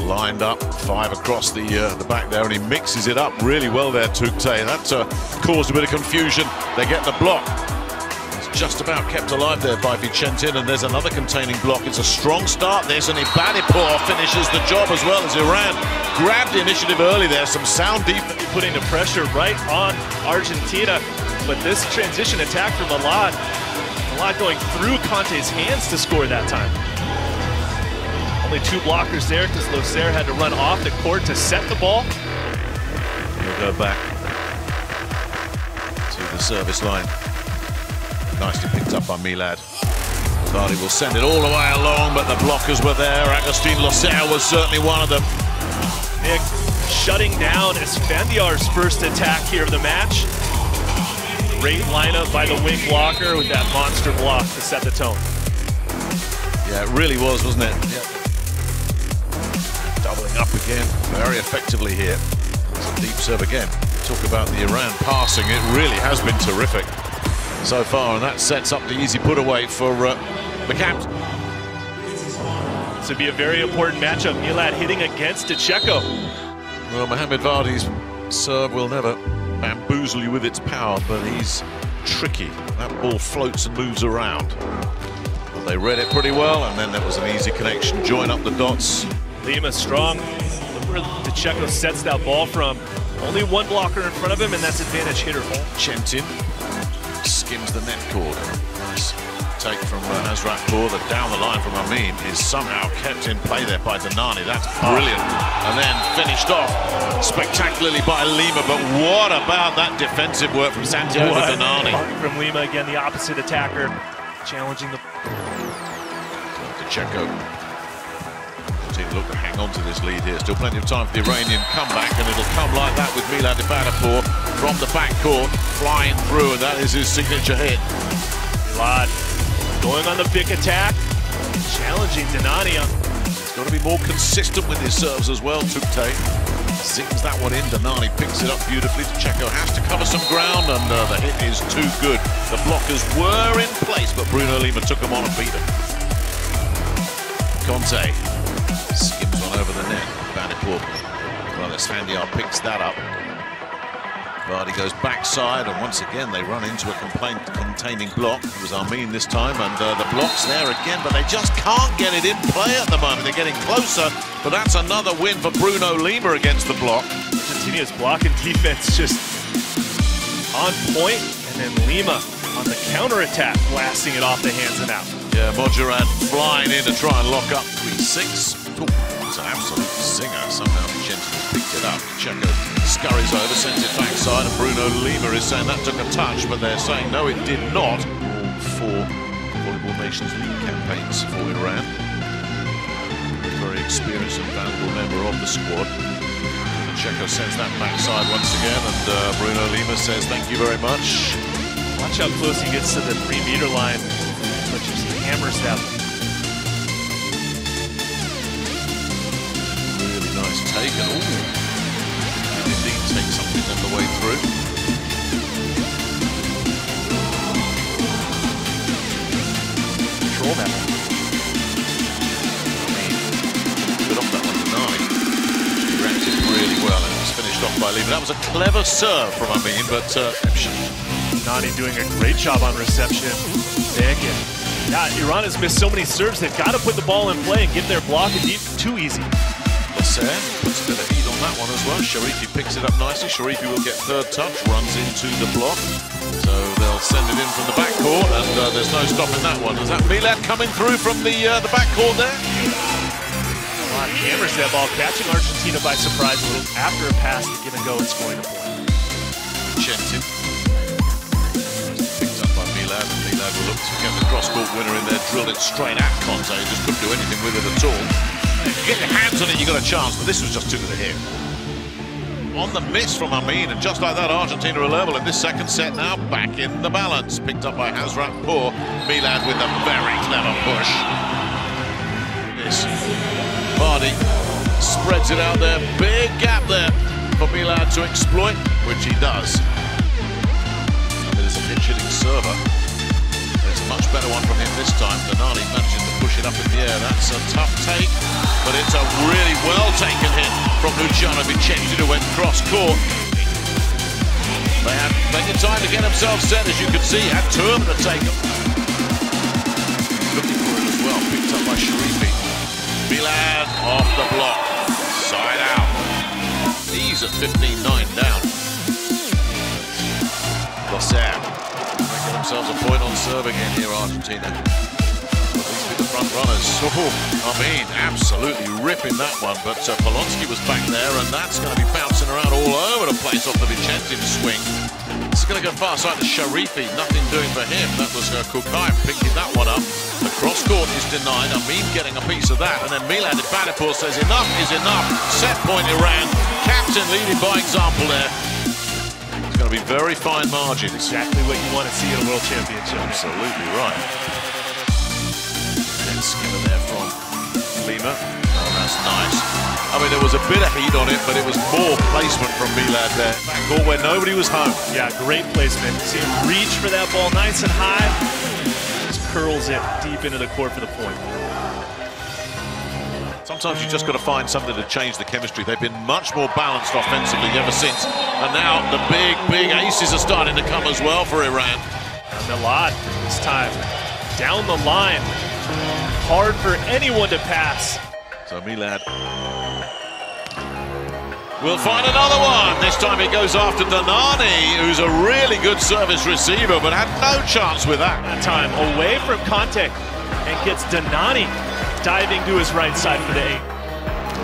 lined up, 5 across the back there, and he mixes it up really well there, Tukte. That caused a bit of confusion. They get the block. It's just about kept alive there by Vicentin, and there's another containing block. It's a strong start, this, and Ebadipour finishes the job as well as Iran grabbed the initiative early there. Some sound defense. Putting the pressure right on Argentina, but this transition attack from Milad going through Conte's hands to score that time. Only 2 blockers there because Loser had to run off the court to set the ball. He'll go back to the service line. Nicely picked up by Milad. Ebadipour will send it all the way along, but the blockers were there. Agustin Loser was certainly one of them. Nick shutting down Esfandiar's first attack here of the match. Great lineup by the wing blocker with that monster block to set the tone. Yeah, it really was, wasn't it? Yeah. Doubling up again, very effectively here. It's a deep serve again. Talk about the Iran passing, it really has been terrific so far, and that sets up the easy put away for the captain. This would be a very important matchup. Milad hitting against Checo. Well, Mohamed Vardy's serve will never bamboozle you with its power, but he's tricky. That ball floats and moves around. But they read it pretty well, and then there was an easy connection. Join up the dots. Lima strong. Look where Checo sets that ball from. Only 1 blocker in front of him, and that's advantage hitter. Vicentin skims the net cord. Nice take from Hazratpour. The down the line from Amin is somehow kept in play there by Danani. That's brilliant. And then finished off spectacularly by Lima. But what about that defensive work from Santiago Danani? From Lima again, the opposite attacker, challenging the. Checo. Look to hang on to this lead here. Still plenty of time for the Iranian comeback, and it'll come like that with Milad Ebadipour from the backcourt, flying through, and that is his signature hit. Milad going on the big attack, challenging Danani. He's got to be more consistent with his serves as well. Tukte zings that one in. Danani picks it up beautifully. Checo has to cover some ground, and the hit is too good. The blockers were in place, but Bruno Lima took them on and beat them. Conte skims one over the net. Ebadipour. Well, Esfandiar picks that up. Vardy goes backside, and once again they run into a containing block. It was Armin this time, and the block's there again, but they just can't get it in play at the moment. They're getting closer, but that's another win for Bruno Lima against the block. Argentina's blocking defense just on point, and then Lima on the counter-attack, blasting it off the hands and out. Yeah, Modjerad flying in to try and lock up 3-6. It's an absolute zinger. Somehow Vicentin picked it up. Checo scurries over, sends it backside, and Bruno Lima is saying that took a touch, but they're saying no, it did not. All 4 Volleyball Nations League campaigns for Iran. Very experienced and valuable member of the squad. Checo sends that backside once again, and Bruno Lima says thank you very much. Watch how close he gets to the 3-meter line, but just hammers that. Really nice take, and indeed take something on the way through. Control that. Good off that one to Nani. He reacted really well, and it was finished off by Lima. That was a clever serve from Amin, but Nani doing a great job on reception. Yeah, Iran has missed so many serves. They've got to put the ball in play and get their block deep. Too easy. Loser puts a bit of heat on that one as well. Sharifi picks it up nicely. Sharifi will get 3rd touch, runs into the block. So they'll send it in from the backcourt, and there's no stopping that one. Is that Milad coming through from the backcourt there? Milad hammers that ball, catching Argentina by surprise a little after a pass to give and go and scoring a point. Vicentin. Milad will look to get the cross-court winner in there, drilled it straight at Conte, just couldn't do anything with it at all. If you get your hands on it, you got a chance, but this was just too good a hit. On the miss from Amin, and just like that, Argentina are level in this second set now, back in the balance. Picked up by Hazratpour. Milad with a very clever push. This Vardy spreads it out there, big gap there for Milad to exploit, which he does. It is a pitch-hitting server. There's a much better one from him this time. Danani managing to push it up in the air. That's a tough take, but it's a really well-taken hit from Luciano Vicenti, who went cross-court. They had plenty of time to get themselves set, as you can see. Had two of them to take them. Looking for it as well, picked up by Sharifi. Milad off the block, side out. He's at 15-9 down. Losser making themselves a point on serve again here, Argentina. These be the front runners. I mean, absolutely ripping that one, but Polonsky was back there, and that's going to be bouncing around all over the place off the Vicenti swing. It's going to go far side to Sharifi, nothing doing for him. That was Kukai picking that one up. The cross court is denied. Amin getting a piece of that, and then Milad Ebadipour says enough is enough. Set point Iran. Captain leading by example there. It's going to be very fine margins. Exactly what you want to see at a World Championship. Absolutely right. And skimmer there from Lima. Oh, that's nice. I mean, there was a bit of heat on it, but it was more placement from Milad there. Back goal where nobody was home. Yeah, great placement. See him reach for that ball nice and high. Just curls it deep into the court for the point. Sometimes you just got to find something to change the chemistry. They've been much more balanced offensively ever since. And now the big aces are starting to come as well for Iran. And Milad this time down the line. Hard for anyone to pass. So Milad will find another one. This time it goes after Danani, who's a really good service receiver, but had no chance with that. That time away from contact and gets Danani diving to his right side for the 8.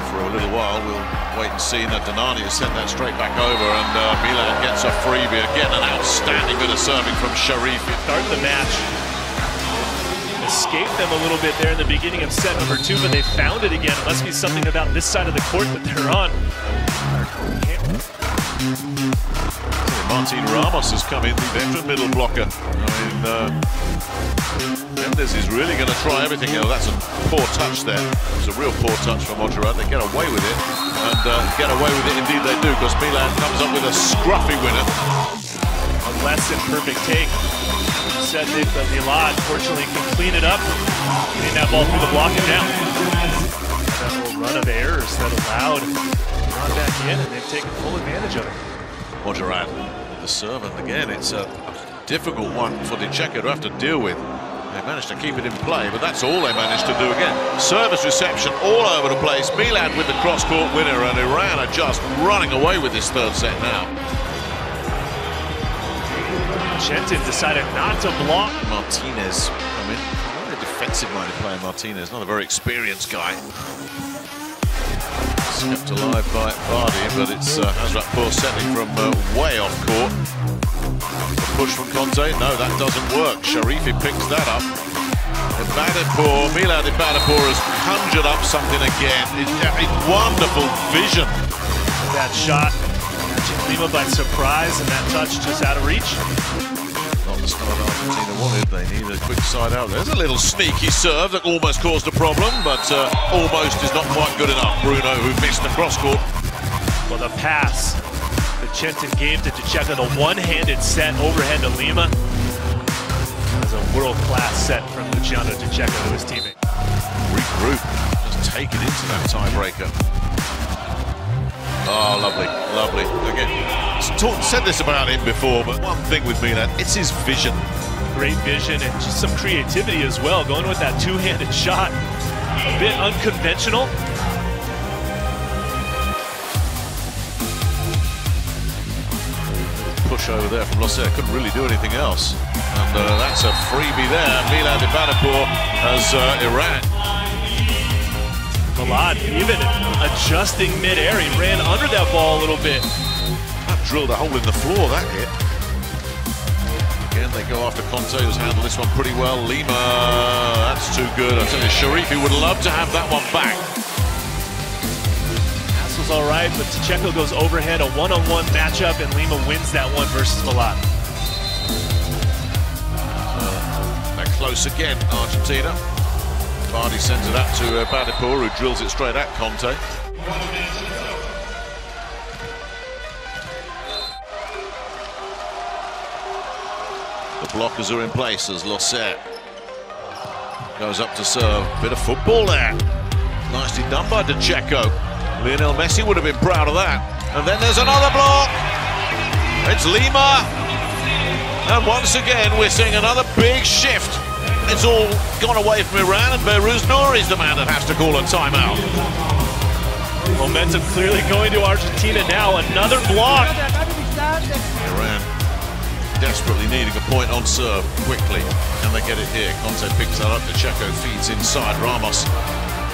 For a little while, we'll wait and see that Danani has sent that straight back over, and Milad gets a freebie. Again, an outstanding bit of serving from Sharifi. Start the match. Escaped them a little bit there in the beginning of set number 2, but they found it again. It must be something about this side of the court that they're on. Martin Ramos has come in, the veteran middle blocker. I mean, Mendes is really going to try everything. Oh, that's a poor touch there. It's a real poor touch from Montserrat. They get away with it, and get away with it indeed they do, because Milad comes up with a scruffy winner. A less than perfect take. Said that Milad, fortunately, can clean it up. Getting that ball through the block and down. That little run of errors that allowed Iran back in, and they've taken full advantage of it. Montserrat with the serve, and again, it's a difficult one for Dicheco to have to deal with. They managed to keep it in play, but that's all they managed to do again. Service reception all over the place. Milad with the cross-court winner, and Iran are just running away with this third set now. Vicenti decided not to block. Martinez come in. Very defensive-minded player, Martinez. Not a very experienced guy. Kept alive by Abadi, but it's Hazratpour setting from way off court. The push from Conte, no, that doesn't work. Sharifi picks that up. Ebadipour, Milad Ebadipour has conjured up something again. It's a wonderful vision. That shot catching Lima by surprise, and that touch just out of reach. Not the start Argentina wanted. They need a quick side out. There's a little sneaky serve that almost caused a problem, but almost is not quite good enough. Bruno, who missed the cross-court. Well, the pass Vicenti gave to Dicheco, the one-handed set overhead to Lima. That was a world-class set from Luciano Dicheco to his teammate. Regroup, just take it into that tiebreaker. Oh, lovely, lovely. Again, said this about him before, but one thing with Milad, it's his vision. Great vision and just some creativity as well, going with that two-handed shot. A bit unconventional. Push over there from Losser, couldn't really do anything else. And that's a freebie there. Milad Ebadipour has Iran. Milad even adjusting mid-air. He ran under that ball a little bit. That drilled a hole in the floor, that hit. Again, they go after Conte, who's handled this one pretty well. Lima, that's too good. I tell you, Sharifi would love to have that one back. Pass was all right, but Dicheco goes overhead, a one-on-one matchup, and Lima wins that one versus Milad. They're close again, Argentina. Abadi sends it up to Ebadipour, who drills it straight at Conte. The blockers are in place as Losser Goes up to serve. Bit of football there. Nicely done by De Checo. Lionel Messi would have been proud of that. And then there's another block. It's Lima. And once again, we're seeing another big shift. It's all gone away from Iran, and Behrouz Nouri's the man that has to call a timeout. Momentum clearly going to Argentina now. Another block. Iran desperately needing a point on serve quickly, and they get it here. Conte picks that up. De Checo feeds inside. Ramos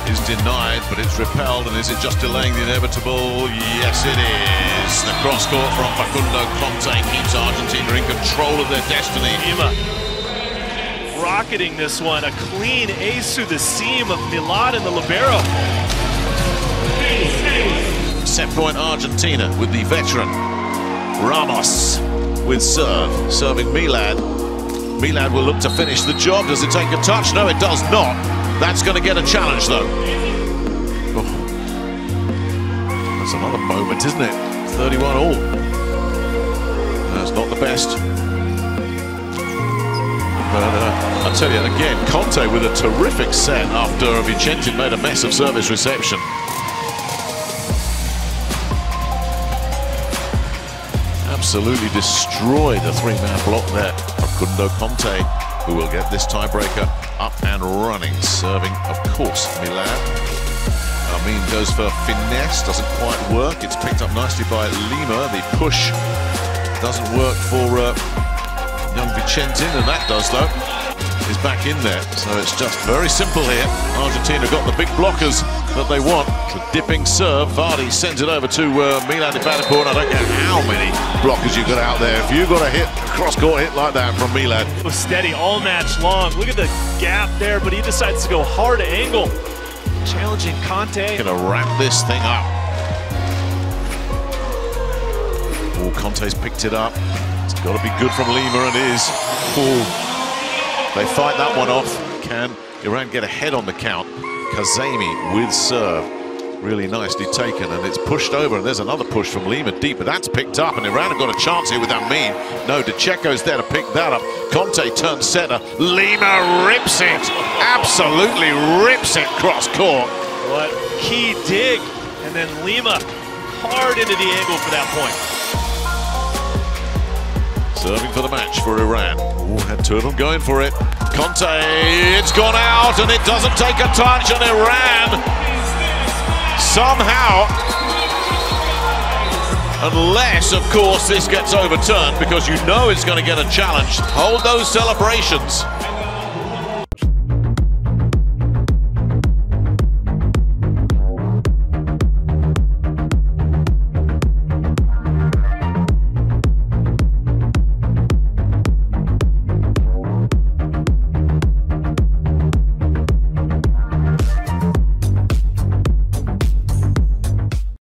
is denied, but it's repelled. And is it just delaying the inevitable? Yes, it is. The cross court from Facundo Conte keeps Argentina in control of their destiny. Urmia rocketing this one. A clean ace through the seam of Milad and the libero. Set point Argentina with the veteran Ramos with serve. Serving Milad. Milad will look to finish the job. Does it take a touch? No, it does not. That's going to get a challenge, though. Oh. That's another moment, isn't it? 31-all. That's not the best. But I tell you, again, Conte with a terrific set after Vicente made a mess of service reception. Absolutely destroyed the three-man block there. Facundo Conte, who will get this tiebreaker up and running. Serving, of course, Milad. Amin goes for finesse, doesn't quite work. It's picked up nicely by Lima. The push doesn't work for young Vicente, and that does, though. Is back in there, so it's just very simple here. Argentina got the big blockers that they want. The dipping serve, Vardy sends it over to Milad Ebadipour, and I don't care how many blockers you got out there. If you got a hit, cross-court hit like that from Milad. It was steady all match long. Look at the gap there, but he decides to go hard angle. Challenging Conte. Gonna wrap this thing up. Oh, Conte's picked it up. It's got to be good from Lima, and it is. Oh. They fight that one off. Can Iran get ahead on the count? Kazemi with serve. Really nicely taken, and it's pushed over, and there's another push from Lima deep, but that's picked up, and Iran have got a chance here with Amin. No, De Checo's there to pick that up. Conte turns center. Lima rips it. Absolutely rips it cross court. What key dig, and then Lima hard into the angle for that point. Serving for the match for Iran. Ooh, had two of them going for it. Conte, it's gone out, and it doesn't take a touch, and Iran somehow, unless, of course, this gets overturned, because you know it's going to get a challenge. Hold those celebrations.